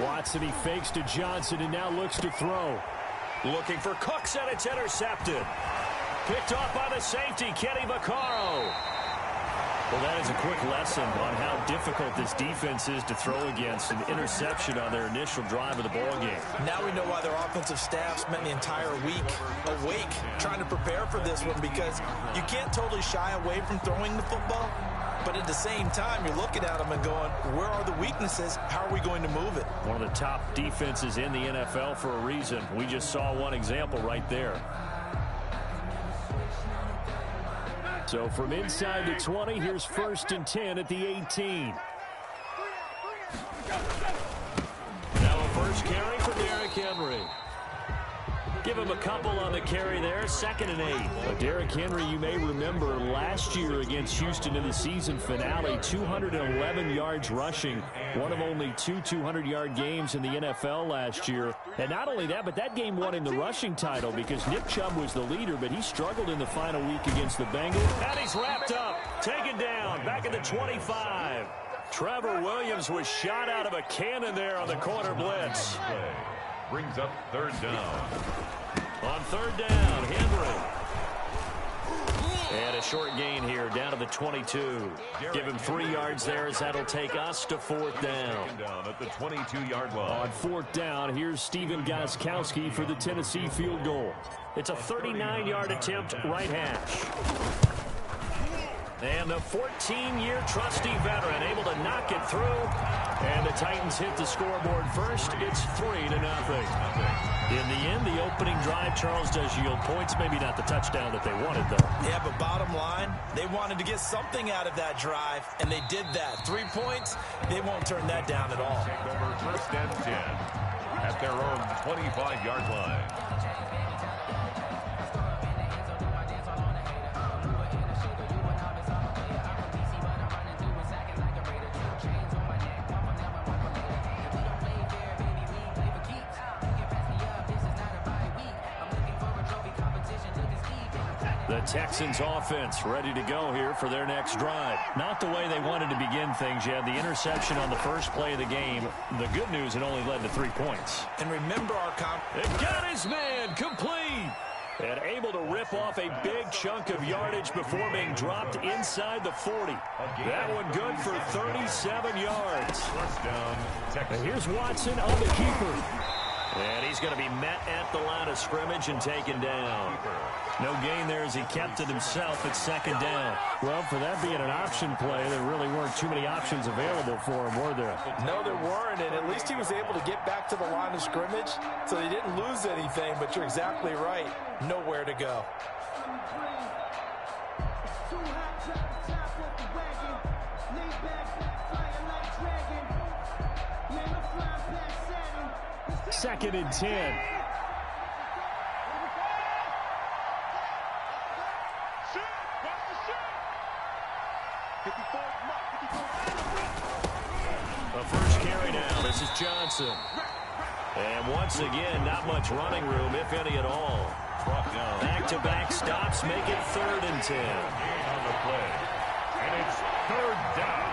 Watson, he fakes to Johnson and now looks to throw. Looking for Cooks, and it's intercepted. Picked off by the safety, Kenny Vaccaro. Well, that is a quick lesson on how difficult this defense is to throw against. An interception on their initial drive of the ball game. Now we know why their offensive staff spent the entire week awake trying to prepare for this one, because you can't totally shy away from throwing the football, but at the same time, you're looking at them and going, where are the weaknesses? How are we going to move it? One of the top defenses in the NFL for a reason. We just saw one example right there. So from inside the 20, here's 1st and 10 at the 18. Now a first carry for Derrick Henry. Give him a couple on the carry there, 2nd and 8. But Derrick Henry, you may remember last year against Houston in the season finale, 211 yards rushing, one of only 2 200-yard games in the NFL last year. And not only that, but that game won him the rushing title because Nick Chubb was the leader, but he struggled in the final week against the Bengals. And he's wrapped up, taken down, back at the 25. Trevor Williams was shot out of a cannon there on the corner blitz. Brings up 3rd down. On 3rd down, Henry. And a short gain here, down to the 22. Give him 3 yards there, as that'll take us to 4th down. Down at the 22-yard line. On 4th down, here's Stephen Gostkowski for the Tennessee field goal. It's a 39-yard attempt, right hash. And the 14-year trusty veteran able to knock it through. And the Titans hit the scoreboard first. It's 3-0. In the end, the opening drive, Charles, does yield points. Maybe not the touchdown that they wanted, though. Yeah, but bottom line, they wanted to get something out of that drive, and they did that. 3 points, they won't turn that down at all. Take over 1st and 10 at their own 25-yard line. The Texans offense ready to go here for their next drive. Not the way they wanted to begin things. You had the interception on the first play of the game. The good news, it only led to 3 points. And remember It got his man complete. And able to rip off a big chunk of yardage before being dropped inside the 40. That one good for 37 yards. And here's Watson on the keeper. And he's going to be met at the line of scrimmage and taken down. No gain there as he kept it himself at 2nd down. Well, for that being an option play, there really weren't too many options available for him, were there? No, there weren't, and at least he was able to get back to the line of scrimmage, so they didn't lose anything, but you're exactly right. Nowhere to go. Second and 10. A first carry now. This is Johnson. And once again, not much running room, if any at all. Back-to-back stops make it 3rd and 10. On the play. And it's 3rd down.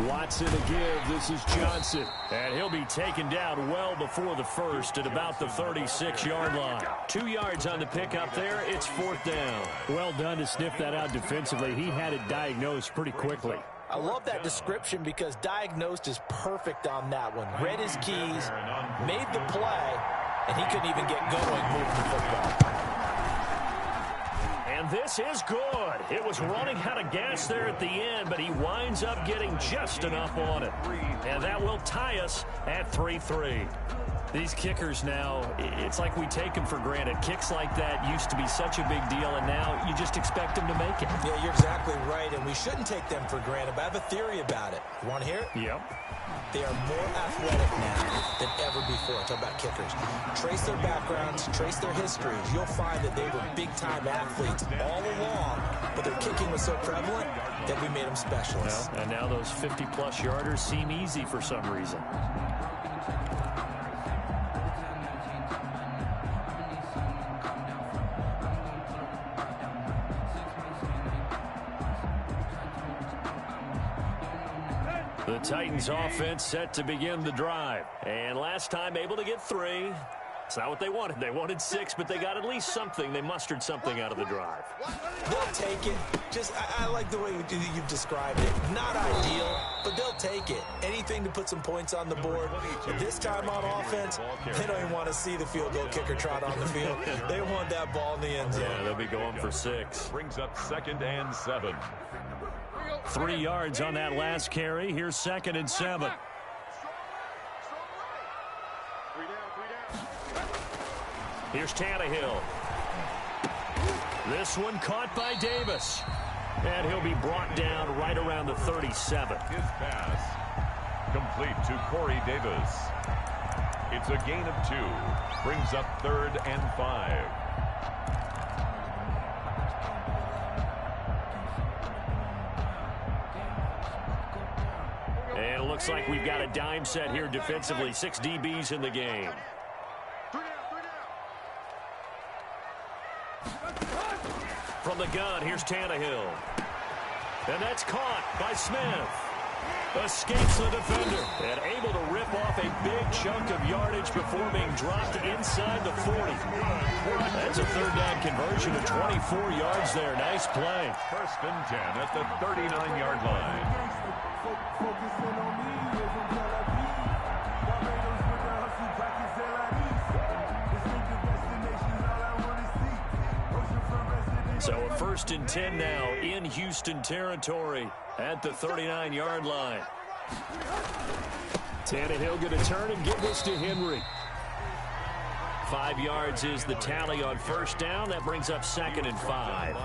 Watson to give. This is Johnson. And he'll be taken down well before the first at about the 36-yard line. 2 yards on the pickup there. It's 4th down. Well done to sniff that out defensively. He had it diagnosed pretty quickly. I love that description because diagnosed is perfect on that one. Read his keys, made the play, and he couldn't even get going moving the football. And this is good. It was running out of gas there at the end, but he winds up getting just enough on it. And that will tie us at 3-3. These kickers now, it's like we take them for granted. Kicks like that used to be such a big deal, and now you just expect them to make it. Yeah, you're exactly right, and we shouldn't take them for granted, but I have a theory about it. You want to hear it? Yep. They are more athletic now than ever before. Talk about kickers. Trace their backgrounds, trace their histories. You'll find that they were big-time athletes all along, but their kicking was so prevalent that we made them specialists. Well, and now those 50-plus yarders seem easy for some reason. The Titans offense set to begin the drive. And last time able to get 3. It's not what they wanted. They wanted 6, but they got at least something. They mustered something out of the drive. They'll take it. I like the way you've described it. Not ideal, but they'll take it. Anything to put some points on the board. But this time on offense, they don't even want to see the field goal kicker trot on the field. They want that ball in the end zone. Yeah, they'll be going for 6. Brings up 2nd and 7. 3 yards on that last carry. Here's 2nd and 7. Here's Tannehill. This one caught by Davis. And he'll be brought down right around the 37. His pass complete to Corey Davis. It's a gain of 2. Brings up 3rd and 5. And it looks like we've got a dime set here defensively. 6 DBs in the game. From the gun, here's Tannehill. And that's caught by Smith. Escapes the defender. And able to rip off a big chunk of yardage before being dropped inside the 40. That's a 3rd down conversion of 24 yards there. Nice play. 1st and 10 at the 39-yard line. So a 1st and 10 now in Houston territory at the 39-yard line. Tannehill going to turn and give this to Henry. 5 yards is the tally on 1st down. That brings up 2nd and 5.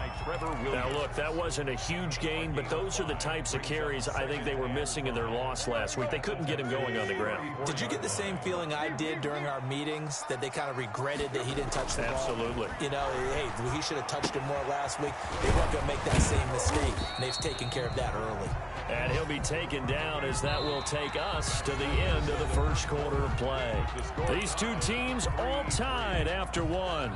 Now, look, that wasn't a huge gain, but those are the types of carries I think they were missing in their loss last week. They couldn't get him going on the ground. Did you get the same feeling I did during our meetings, that they kind of regretted that he didn't touch the ball? Absolutely. You know, hey, he should have touched him more last week. They weren't going to make that same mistake, and they've taken care of that early. And he'll be taken down as that will take us to the end of the 1st quarter of play. These two teams all tied after 1.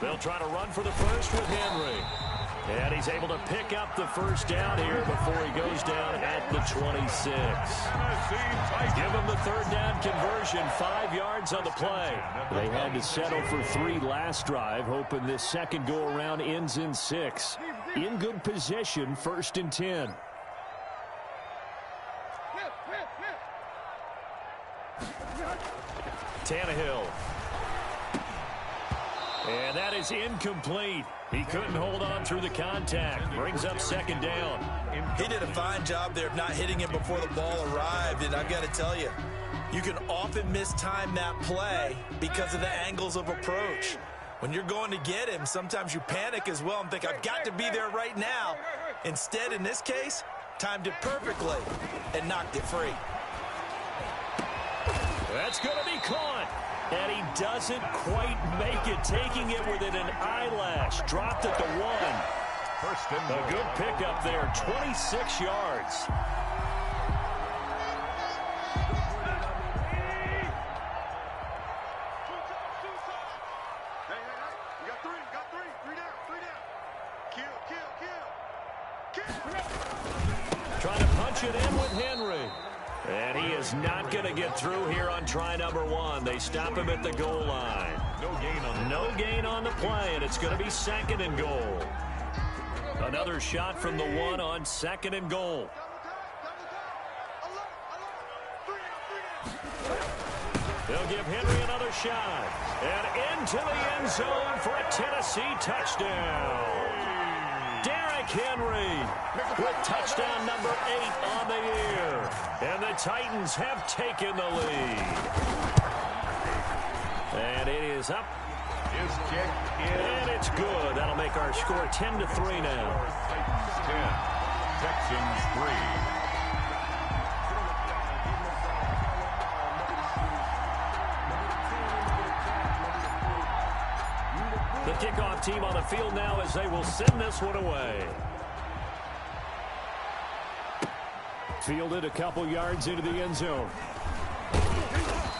They'll try to run for the first with Henry. And he's able to pick up the 1st down here before he goes down at the 26. Give him the 3rd down conversion. 5 yards on the play. They had to settle for 3 last drive, hoping this second go-around ends in 6. In good position, 1st and 10. Tannehill. And that is incomplete. He couldn't hold on through the contact. Brings up 2nd down. He did a fine job there of not hitting him before the ball arrived. And I've got to tell you, you can often mistime that play because of the angles of approach. When you're going to get him, sometimes you panic as well and think, I've got to be there right now. Instead, in this case, timed it perfectly and knocked it free. That's going to be caught. And he doesn't quite make it, taking it within an eyelash. Dropped at the 1. A good pickup there, 26 yards. Trying to punch it in with Henry. And he is not going to get through here on try number 1. They stop him at the goal line. No gain on the play, and it's going to be 2nd and goal. Another shot from the 1 on 2nd and goal. They'll give Henry another shot. And into the end zone for a Tennessee touchdown. Derrick Henry with touchdown number 8 on the year. And the Titans have taken the lead. And it is up. His kick is. And it's good. That'll make our score 10-3 now. Texans 3. kickoff team on the field now as they will send this one away. Fielded a couple yards into the end zone.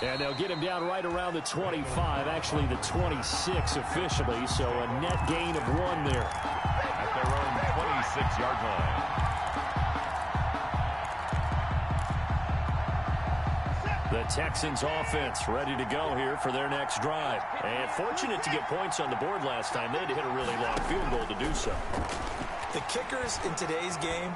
And they'll get him down right around the 25, actually the 26 officially, so a net gain of 1 there. At their own 26-yard line. The Texans offense ready to go here for their next drive. And fortunate to get points on the board last time. They had to hit a really long field goal to do so. The kickers in today's game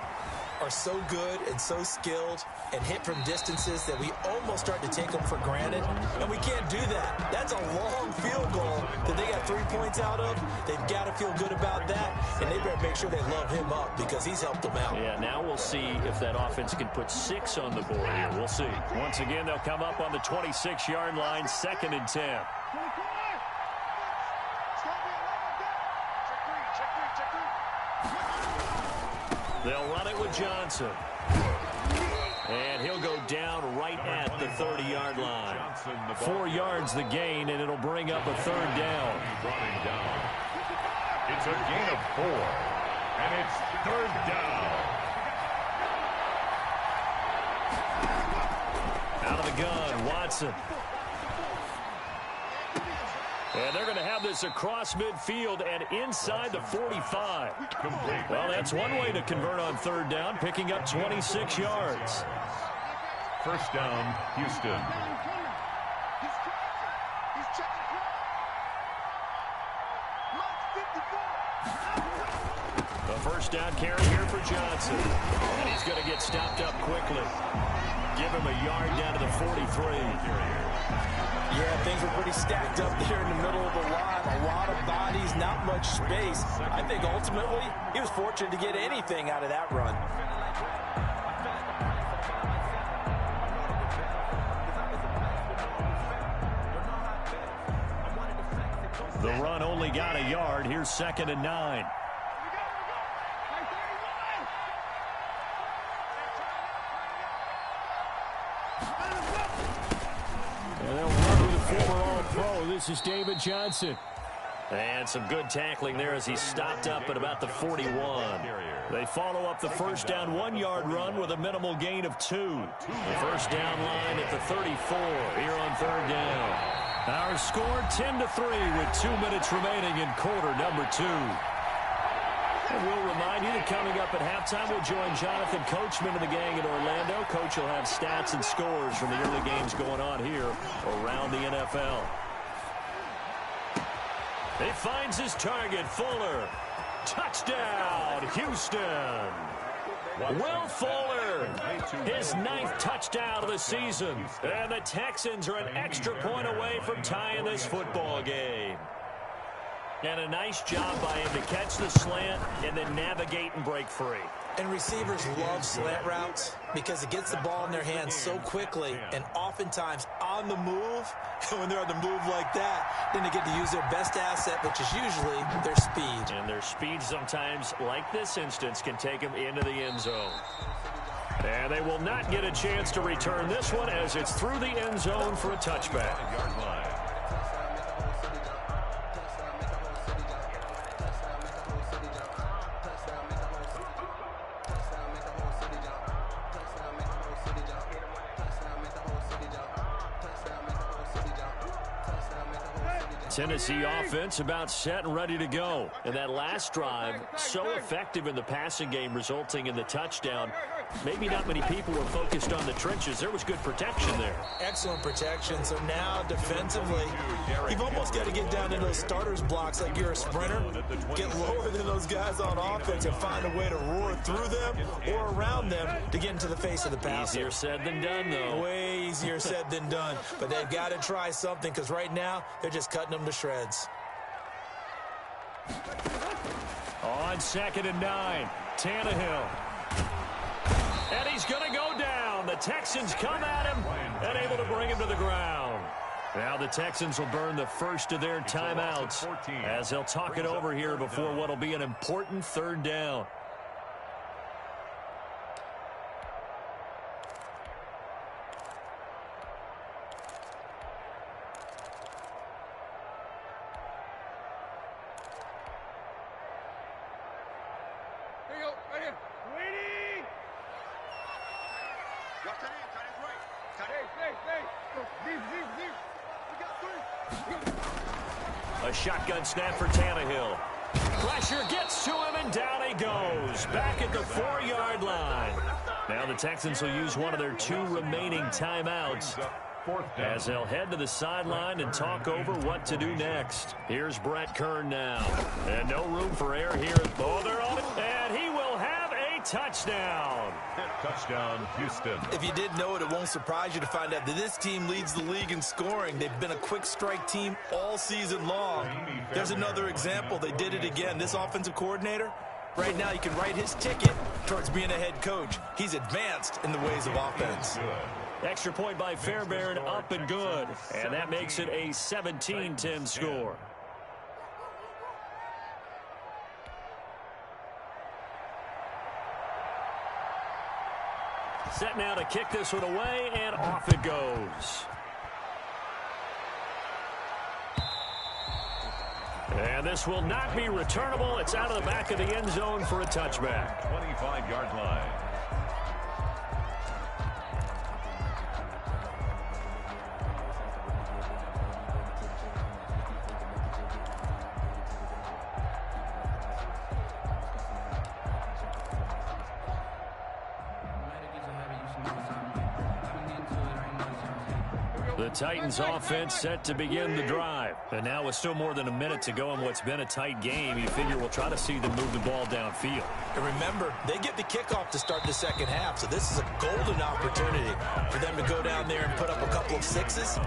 are so good and so skilled and hit from distances that we almost start to take them for granted, and we can't do that. That's a long field goal that they got 3 points out of. They've got to feel good about that, and they better make sure they love him up because he's helped them out. Yeah, now we'll see if that offense can put 6 on the board here. We'll see. Once again, they'll come up on the 26-yard line, 2nd and 10. They'll run it with Johnson. And he'll go down right at the 30-yard line. 4 yards the gain, and it'll bring up a 3rd down. It's a gain of 4, and it's 3rd down. Out of the gun, Watson. And they're going to have this across midfield and inside the 45. Well, that's one way to convert on 3rd down, picking up 26 yards. 1st down, Houston. The 1st down carry here for Johnson. And he's going to get stopped up quickly. Give him a yard down to the 43. Yeah, things were pretty stacked up there in the middle of the line. A lot of bodies, not much space. I think ultimately he was fortunate to get anything out of that run. The run only got a yard. Here's 2nd and 9. And they'll run with a former All-Pro. This is David Johnson. And some good tackling there as he stopped up at about the 41. They follow up the 1st down 1-yard run with a minimal gain of 2. The 1st down line at the 34 here on 3rd down. Our score 10-3 with 2 minutes remaining in quarter number 2. And we'll remind you that coming up at halftime, we'll join Jonathan Coachman of the gang in Orlando. Coach will have stats and scores from the early games going on here around the NFL. He finds his target, Fuller. Touchdown, Houston. Will Fuller, his 9th touchdown of the season. And the Texans are an extra point away from tying this football game. And a nice job by him to catch the slant and then navigate and break free. And receivers love slant routes because it gets the ball in their hands so quickly and oftentimes on the move. And when they're on the move like that, then they get to use their best asset, which is usually their speed. And their speed sometimes, like this instance, can take them into the end zone. And they will not get a chance to return this one as it's through the end zone for a touchback. Tennessee offense about set and ready to go. And that last drive, so effective in the passing game, resulting in the touchdown. Maybe not many people were focused on the trenches. There was good protection there. Excellent protection. So now defensively, you've almost got to get down in those starters blocks like you're a sprinter. Get lower than those guys on offense and find a way to roar through them or around them to get into the face of the passer. Easier said than done, though. Way easier said than done. But they've got to try something because right now they're just cutting them to shreds. On 2nd and 9, Tannehill. And he's going to go down. The Texans come at him and able to bring him to the ground. Now the Texans will burn the first of their timeouts as they'll talk it over here before what will be an important 3rd down. A shotgun snap for Tannehill. Pressure gets to him, and down he goes. Back at the 4-yard line. Now the Texans will use one of their 2 remaining timeouts as they'll head to the sideline and talk over what to do next. Here's Brett Kern now. And no room for error here. Oh, they're on it. And he will have a touchdown. Touchdown, Houston. If you didn't know it, it won't surprise you to find out that this team leads the league in scoring. They've been a quick strike team all season long. There's another example. They did it again. This offensive coordinator, right now, you can write his ticket towards being a head coach. He's advanced in the ways of offense. Extra point by Fairbairn, up and good. And that makes it a 17-10 score. Set now to kick this one away, and off it goes. And this will not be returnable. It's out of the back of the end zone for a touchback. 25-yard line. The Titans offense set to begin the drive. And now with still more than a minute to go in what's been a tight game, you figure we'll try to see them move the ball downfield. And remember, they get the kickoff to start the second half, so this is a golden opportunity for them to go down there and put up a couple of sixes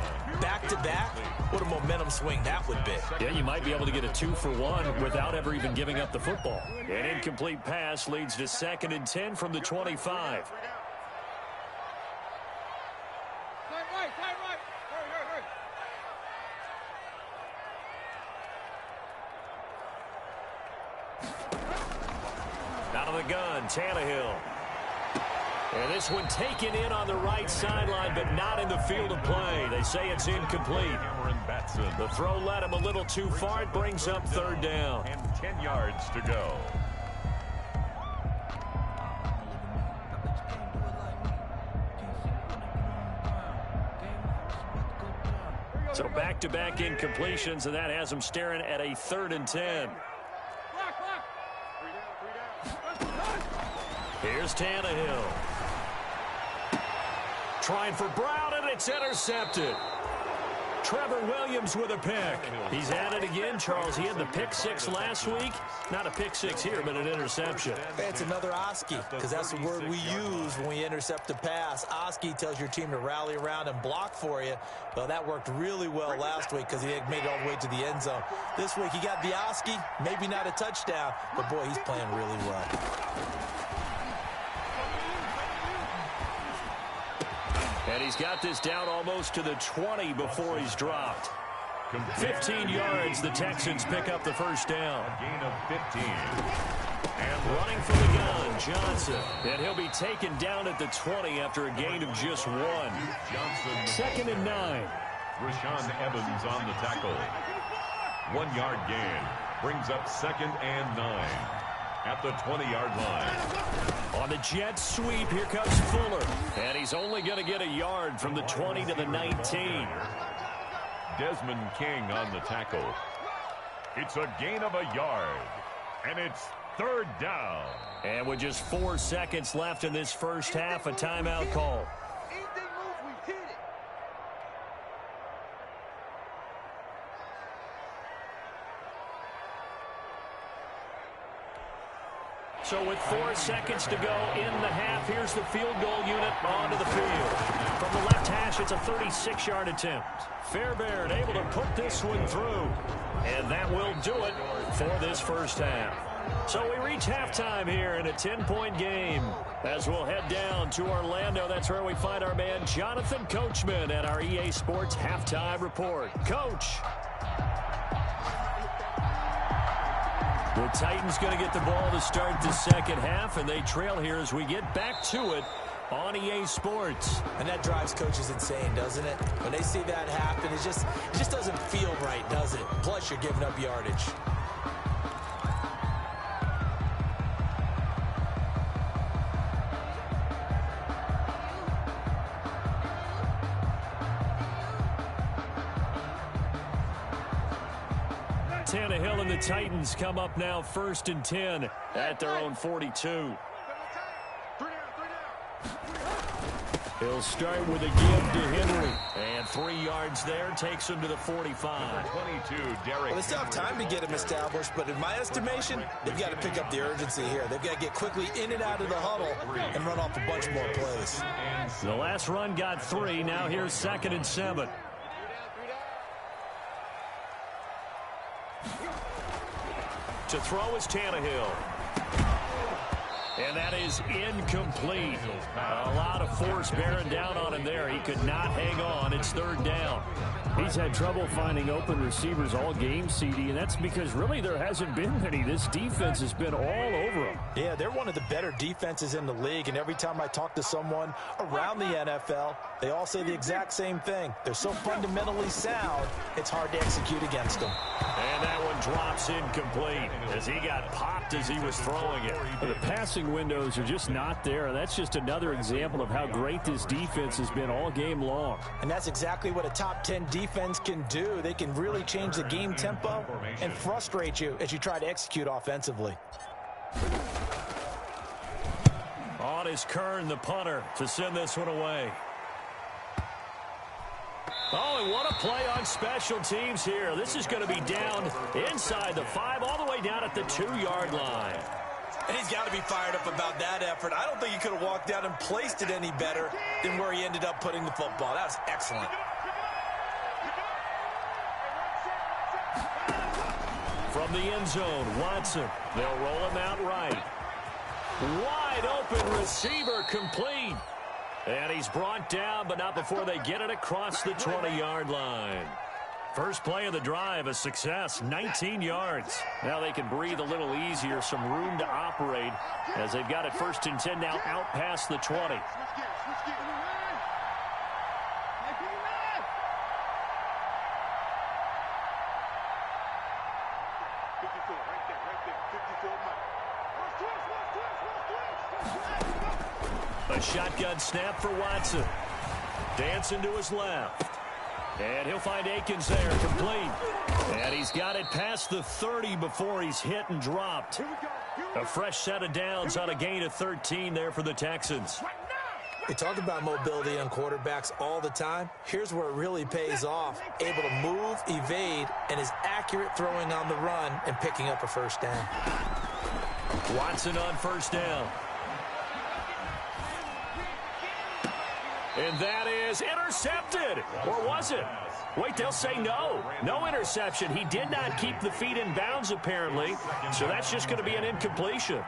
back-to-back. What a momentum swing that would be. Yeah, you might be able to get a 2-for-1 without ever even giving up the football. An incomplete pass leads to 2nd and 10 from the 25. Out of the gun, Tannehill. And this one taken in on the right sideline, but not in the field of play. They say it's incomplete. The throw led him a little too far. It brings up 3rd down. And 10 yards to go. So back-to-back incompletions, and that has them staring at a 3rd and 10. Here's Tannehill. Trying for Brown, and it's intercepted. Trevor Williams with a pick. He's at it again, Charles. He had the pick 6 last week. Not a pick 6 here, but an interception. It's another Oski, because that's the word we use when we intercept a pass. Oski tells your team to rally around and block for you. Well, that worked really well last week because he made it all the way to the end zone. This week he got the Oski, maybe not a touchdown, but boy, he's playing really well. And he's got this down almost to the 20 before he's dropped. 15 yards, the Texans pick up the first down. A gain of 15. And running for the gun, Johnson. And he'll be taken down at the 20 after a gain of just 1. Johnson. 2nd and 9. Rashaan Evans on the tackle. 1-yard gain. Brings up 2nd and 9. At the 20-yard line. On the jet sweep, here comes Fuller. And he's only going to get a yard from the 20 to the 19. Desmond King on the tackle. It's a gain of a yard. And it's 3rd down. And with just 4 seconds left in this first half, a timeout call. So with 4 seconds to go in the half, here's the field goal unit onto the field. From the left hash, it's a 36-yard attempt. Fairbairn able to put this one through. And that will do it for this first half. So we reach halftime here in a 10-point game. As we'll head down to Orlando, that's where we find our man Jonathan Coachman at our EA Sports Halftime Report. Coach. The Titans going to get the ball to start the second half, and they trail here as we get back to it on EA Sports. And that drives coaches insane, doesn't it? When they see that happen, it just doesn't feel right, does it? Plus, you're giving up yardage. Tannehill and the Titans come up now 1st and 10 at their own 42. He'll start with a give to Henry. And 3 yards there takes him to the 45. 22, Derek. Well, they still have time to get him established, but in my estimation, they've got to pick up the urgency here. They've got to get quickly in and out of the huddle and run off a bunch more plays. The last run got 3. Now here's 2nd and 7. To throw is Tannehill. And that is incomplete. A lot of force bearing down on him there. He could not hang on. It's 3rd down. He's had trouble finding open receivers all game, CD, and that's because really there hasn't been many. This defense has been all over him. Yeah, they're one of the better defenses in the league, and every time I talk to someone around the NFL, they all say the exact same thing. They're so fundamentally sound, it's hard to execute against them. And that one drops incomplete as he got popped as he was throwing it. The passing windows are just not there. That's just another example of how great this defense has been all game long. And that's exactly what a top 10 defense can do. They can really change the game tempo and frustrate you as you try to execute offensively. On is Kern, the punter, to send this one away. Oh, and what a play on special teams here. This is going to be down inside the 5, all the way down at the 2-yard line. And he's got to be fired up about that effort. I don't think he could have walked down and placed it any better than where he ended up putting the football. That was excellent. From the end zone, Watson. They'll roll him out right. Wide open receiver complete. And he's brought down, but not before they get it across the 20-yard line. First play of the drive, a success, 19 yards. Now they can breathe a little easier, some room to operate as they've got it 1st and 10 now out past the 20. A shotgun snap for Watson. Dancing to his left. And he'll find Akins there, complete. And he's got it past the 30 before he's hit and dropped. A fresh set of downs on a gain of 13 there for the Texans. We talk about mobility on quarterbacks all the time. Here's where it really pays off. Able to move, evade, and is accurate throwing on the run and picking up a 1st down. Watson on 1st down. And that is intercepted. Or was it? Wait, they'll say no. No interception. He did not keep the feet in bounds, apparently. So that's just going to be an incompletion.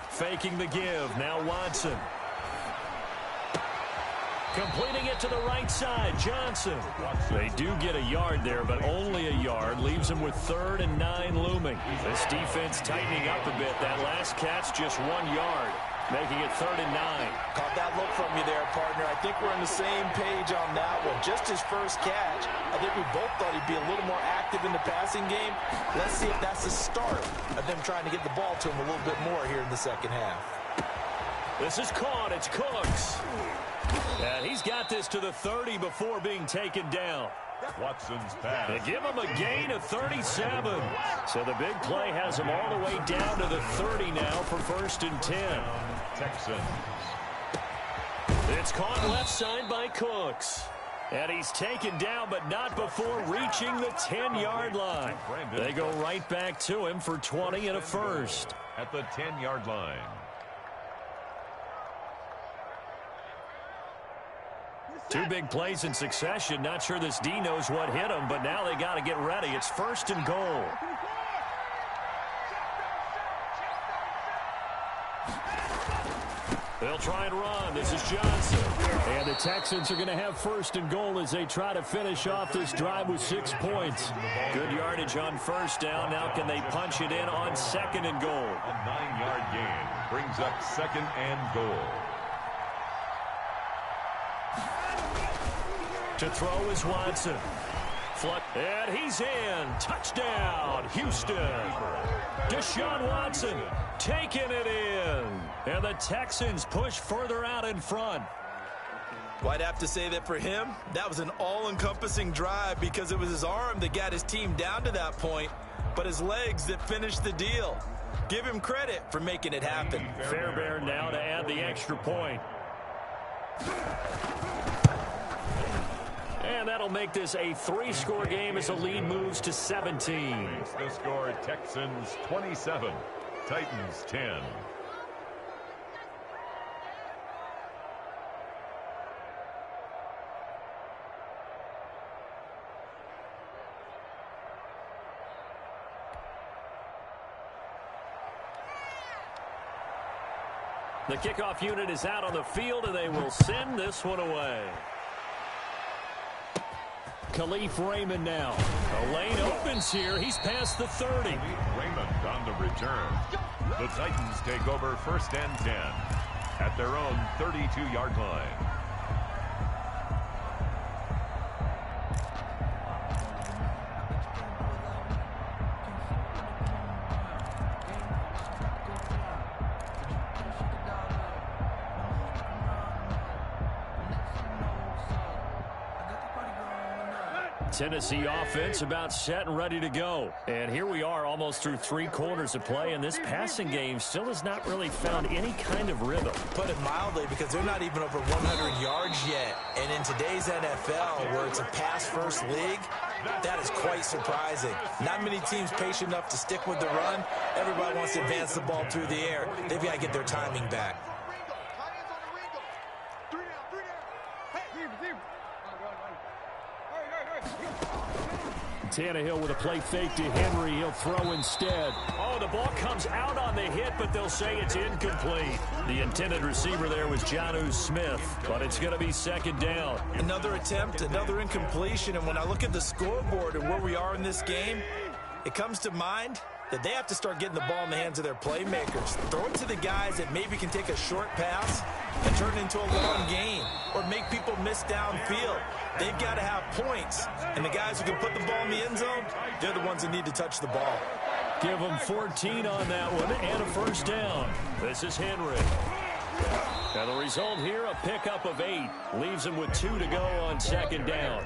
Faking the give. Now Watson. Completing it to the right side. Johnson. They do get a yard there, but only a yard. Leaves him with 3rd and 9 looming. This defense tightening up a bit. That last catch just 1 yard. Making it 3rd and 9. Caught that look from you there, partner. I think we're on the same page on that one. Just his first catch. I think we both thought he'd be a little more active in the passing game. Let's see if that's the start of them trying to get the ball to him a little bit more here in the 2nd half. This is caught. It's Cooks. And he's got this to the 30 before being taken down. Watson's pass. They give him a gain of 37. So the big play has him all the way down to the 30 now for 1st and 10. Texans. It's caught left side by Cooks. And he's taken down, but not before reaching the 10-yard line. They go right back to him for 20 and a 1st. At the 10-yard line. Two big plays in succession. Not sure this D knows what hit him, but now they got to get ready. It's 1st and goal. They'll try and run. This is Johnson. And the Texans are going to have 1st and goal as they try to finish off this drive with 6 points. Good yardage on 1st down. Now can they punch it in on 2nd and goal? A 9-yard gain brings up 2nd and goal. To throw is Watson. And he's in. Touchdown, Houston. Deshaun Watson taking it in. And the Texans push further out in front. Well, I'd have to say that for him, that was an all-encompassing drive because it was his arm that got his team down to that point, but his legs that finished the deal. Give him credit for making it happen. Fairbairn now to add the extra point. And that'll make this a 3-score game as the lead moves to 17. The score, Texans 27, Titans 10. The kickoff unit is out on the field, and they will send this one away. Khalif Raymond now. The lane opens here. He's past the 30. Raymond on the return. The Titans take over 1st and 10 at their own 32-yard line. Tennessee offense about set and ready to go. And here we are almost through 3 quarters of play, and this passing game still has not really found any kind of rhythm. Put it mildly, because they're not even over 100 yards yet. And in today's NFL, where it's a pass-first league, that is quite surprising. Not many teams patient enough to stick with the run. Everybody wants to advance the ball through the air. They've got to get their timing back. Tannehill with a play fake to Henry. He'll throw instead. Oh, the ball comes out on the hit, but they'll say it's incomplete. The intended receiver there was Jonnu Smith, but it's going to be 2nd down. Another attempt, another incompletion, and when I look at the scoreboard and where we are in this game, it comes to mind that they have to start getting the ball in the hands of their playmakers. Throw it to the guys that maybe can take a short pass and turn it into a long gain or make people miss downfield. They've got to have points, and the guys who can put the ball in the end zone, they're the ones that need to touch the ball. Give them 14 on that one and a 1st down. This is Henry. And the result here, a pickup of 8. Leaves them with 2 to go on 2nd down.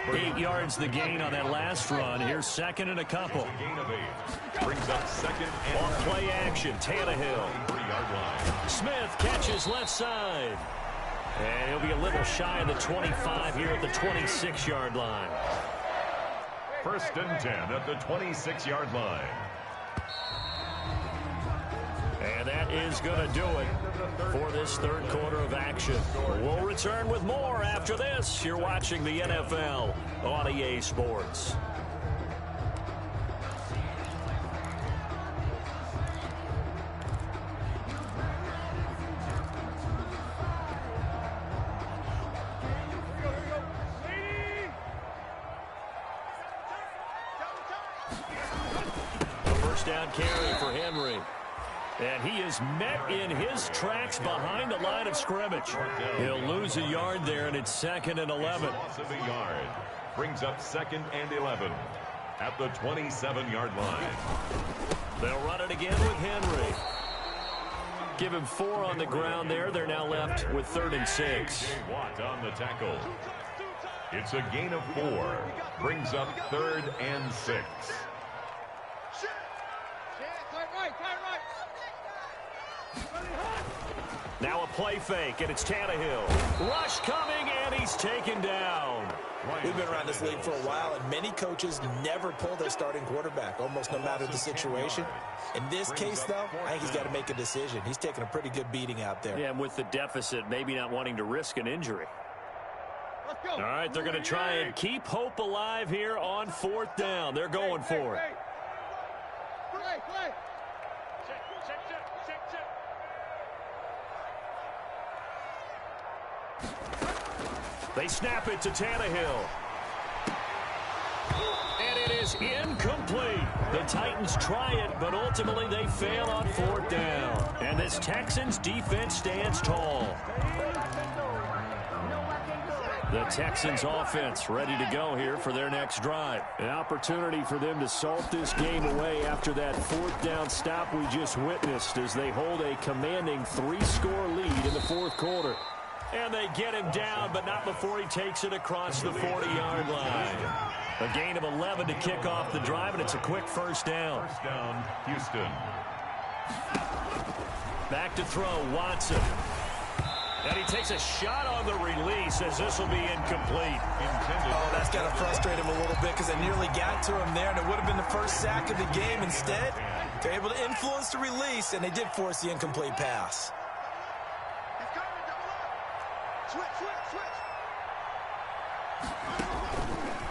8 yards the gain on that last run. Here's 2nd and a couple. Gain of 8. Brings up 2nd and on play action, Tannehill. 3-yard line. Smith catches left side. And he'll be a little shy of the 25 here at the 26-yard line. 1st and 10 at the 26-yard line. And that is going to do it for this 3rd quarter of action. We'll return with more after this. You're watching the NFL on EA Sports. Down carry for Henry. And he is met in his tracks behind the line of scrimmage. He'll lose a yard there, and it's 2nd and 11. Loss of a yard. Brings up 2nd and 11 at the 27-yard line. They'll run it again with Henry. Give him 4 on the ground there. They're now left with 3rd and 6. Watt on the tackle. It's a gain of 4. Brings up 3rd and 6. Now a play fake, and it's Tannehill. Rush coming, and he's taken down. We've been around this league for a while, and many coaches never pull their starting quarterback, almost no matter the situation. In this case, though, I think he's got to make a decision. He's taking a pretty good beating out there. Yeah, and with the deficit, maybe not wanting to risk an injury. All right, they're going to try and keep hope alive here on 4th down. They're going for it. They snap it to Tannehill. And it is incomplete. The Titans try it, but ultimately they fail on 4th down. And this Texans defense stands tall. The Texans offense ready to go here for their next drive. An opportunity for them to salt this game away after that 4th down stop we just witnessed as they hold a commanding 3-score lead in the 4th quarter. And they get him down, but not before he takes it across the 40-yard line. A gain of 11 to kick off the drive, and it's a quick first down. First down, Houston. Back to throw, Watson. And he takes a shot on the release as this will be incomplete. Oh, that's got to frustrate him a little bit because they nearly got to him there, and it would have been the first sack of the game. Instead, they're able to influence the release, and they did force the incomplete pass.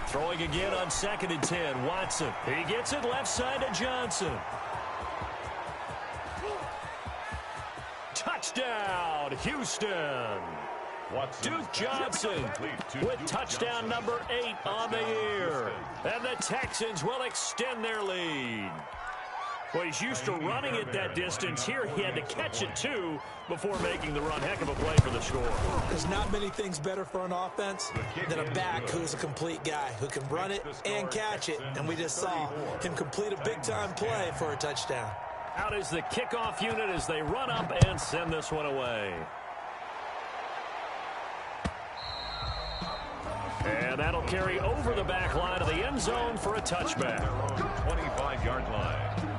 Throwing again on 2nd and 10. Watson. He gets it left side to Johnson. Touchdown, Houston. Duke Johnson with touchdown number 8 on the year. And the Texans will extend their lead. Well, he's used to running it that distance. Here he had to catch it, too, before making the run. Heck of a play for the score. There's not many things better for an offense than a back who's a complete guy who can run it and catch it. And we just saw him complete a big-time play for a touchdown. Out is the kickoff unit as they run up and send this one away. And that'll carry over the back line of the end zone for a touchback. 25-yard line.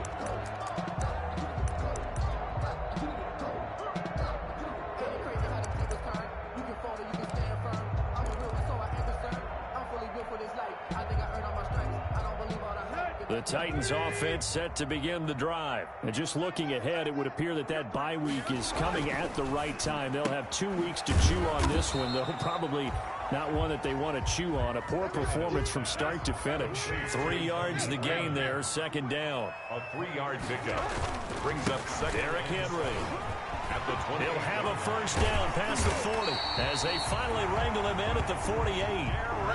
The Titans offense set to begin the drive. And just looking ahead, it would appear that that bye week is coming at the right time. They'll have 2 weeks to chew on this one, though probably not one that they want to chew on. A poor performance from start to finish. 3 yards the gain there, 2nd down. A 3-yard pickup. Brings up second. Derrick Henry. At the 20. He'll have a first down past the 40 as they finally wrangle him in at the 48.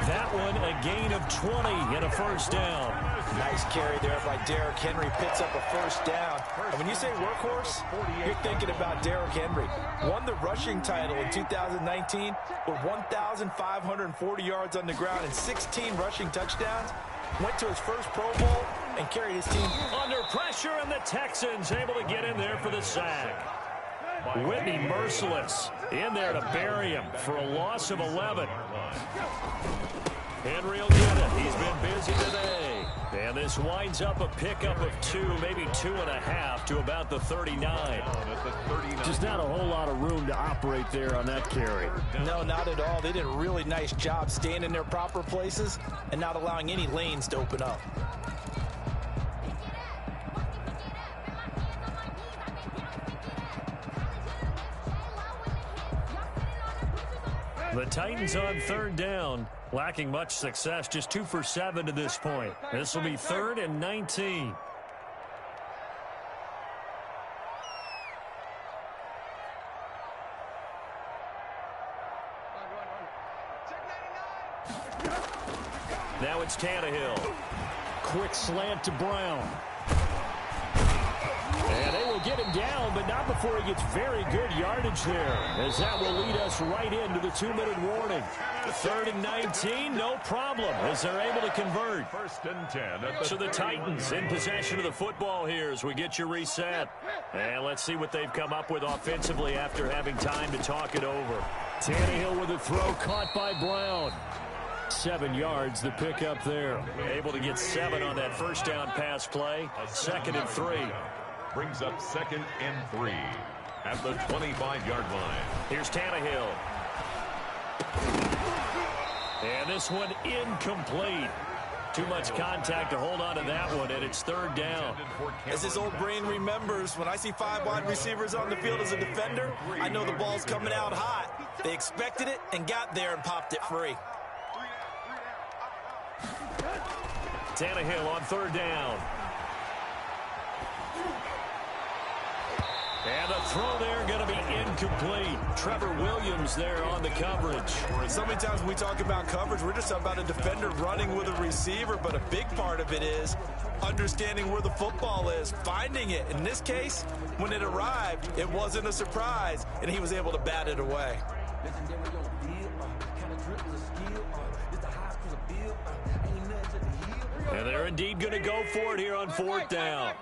That one a gain of 20 and a first down. Nice carry there by Derrick Henry. Picks up a first down. And when you say workhorse, you're thinking about Derrick Henry. Won the rushing title in 2019 with 1,540 yards on the ground and 16 rushing touchdowns. Went to his first Pro Bowl and carried his team. Under pressure, and the Texans able to get in there for the sack. Whitney merciless in there to bury him for a loss of 11. Henry will get it. He's been busy today. And this winds up a pickup of 2, maybe 2.5 to about the 39. Just not a whole lot of room to operate there on that carry. No, not at all. They did a really nice job staying in their proper places and not allowing any lanes to open up. The Titans on 3rd down, lacking much success, just 2 for 7 to this point. This will be 3rd and 19. Now it's Tannehill. Quick slant to Brown. And they will get him down, but not before he gets very good yardage there, as that will lead us right into the 2-minute warning. 3rd and 19, no problem, as they're able to convert. 1st and 10. So the Titans in possession of the football here as we get you reset. And let's see what they've come up with offensively after having time to talk it over. Tannehill with a throw caught by Brown. 7 yards, the pickup there. Able to get 7 on that first down pass play. 2nd and 3. Brings up 2nd and 3 at the 25-yard line. Here's Tannehill. And this one incomplete. Too much contact to hold on to that one, and it's 3rd down. As his old brain remembers, when I see 5 wide receivers on the field as a defender, I know the ball's coming out hot. They expected it and got there and popped it free. Tannehill on 3rd down. And the throw there going to be incomplete. Trevor Williams there on the coverage. So many times when we talk about coverage, we're just talking about a defender running with a receiver, but a big part of it is understanding where the football is, finding it. In this case, when it arrived, it wasn't a surprise, and he was able to bat it away. And they're indeed going to go for it here on 4th down.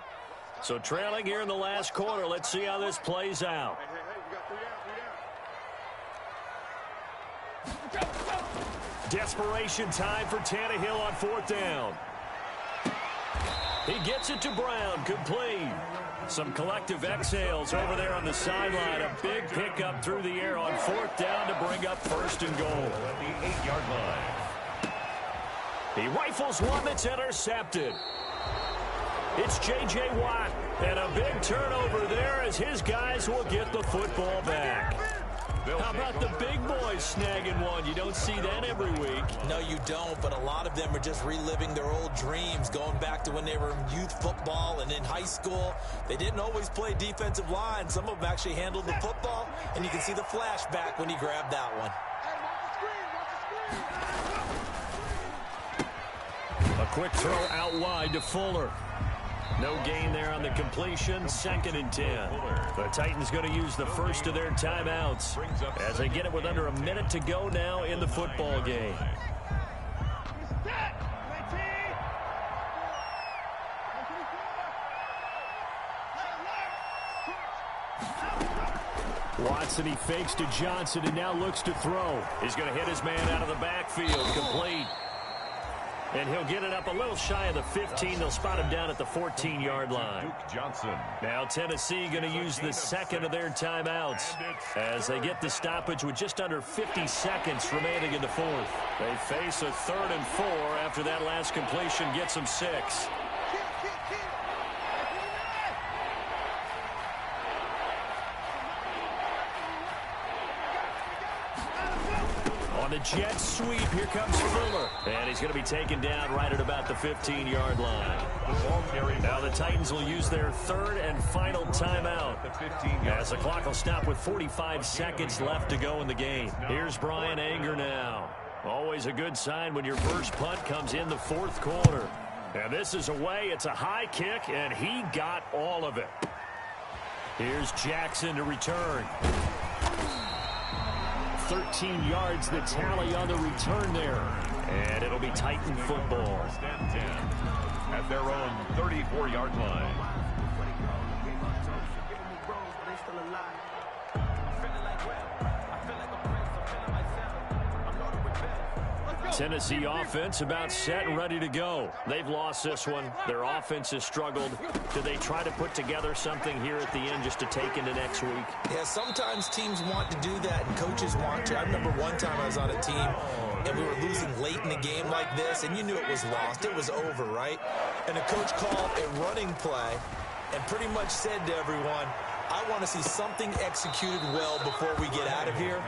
So trailing here in the last quarter. Let's see how this plays out. Desperation time for Tannehill on 4th down. He gets it to Brown, complete. Some collective exhales over there on the sideline. A big pickup through the air on 4th down to bring up 1st and goal. At the 8-yard line. He rifles one that's intercepted. It's J.J. Watt, and a big turnover there as his guys will get the football back. How about the big boys snagging one? You don't see that every week. No, you don't, but a lot of them are just reliving their old dreams, going back to when they were in youth football and in high school. They didn't always play defensive line. Some of them actually handled the football, and you can see the flashback when he grabbed that one. A quick throw out wide to Fuller. No gain there on the completion. 2nd and 10. The Titans going to use the first of their timeouts as they get it with under a minute to go now in the football game. Watson, he fakes to Johnson and now looks to throw. He's going to hit his man out of the backfield. Complete. And he'll get it up a little shy of the 15. They'll spot him down at the 14-yard line. Duke Johnson. Now Tennessee going to use the second of their timeouts as they get the stoppage with just under 50 seconds remaining in the 4th. They face a 3rd and 4 after that last completion gets them 6. The jet sweep. Here comes Fuller. And he's going to be taken down right at about the 15-yard line. Now the Titans will use their 3rd and final timeout as the clock will stop with 45 seconds left to go in the game. Here's Brian Anger now. Always a good sign when your first punt comes in the 4th quarter. And this is away. It's a high kick, and he got all of it. Here's Jackson to return. 13 yards the tally on the return there. And it'll be Titan football. At their own 34-yard line. Tennessee offense about set and ready to go. They've lost this one. Their offense has struggled. Do they try to put together something here at the end just to take into next week? Yeah, sometimes teams want to do that and coaches want to. I remember one time I was on a team and we were losing late in the game like this, and you knew it was lost. It was over, right? And the coach called a running play and pretty much said to everyone, I want to see something executed well before we get out of here.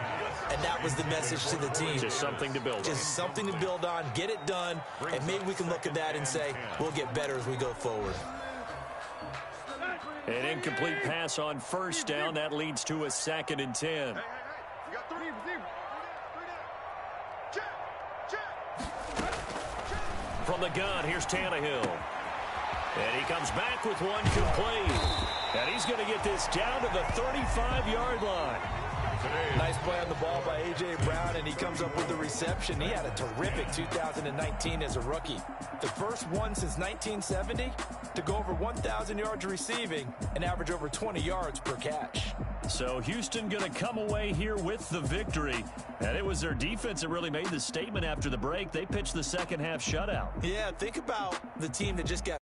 And that was the message to the team. Just something to build on. Just something to build on, get it done, and maybe we can look at that and say, we'll get better as we go forward. An incomplete pass on 1st down. That leads to a 2nd and 10. From the gun, here's Tannehill. And he comes back with one complete. And he's going to get this down to the 35-yard line. Nice play on the ball by A.J. Brown, and he comes up with the reception. He had a terrific 2019 as a rookie. The first one since 1970 to go over 1,000 yards receiving and average over 20 yards per catch. So Houston going to come away here with the victory. And it was their defense that really made the statement after the break. They pitched the second half shutout. Yeah, think about the team that just got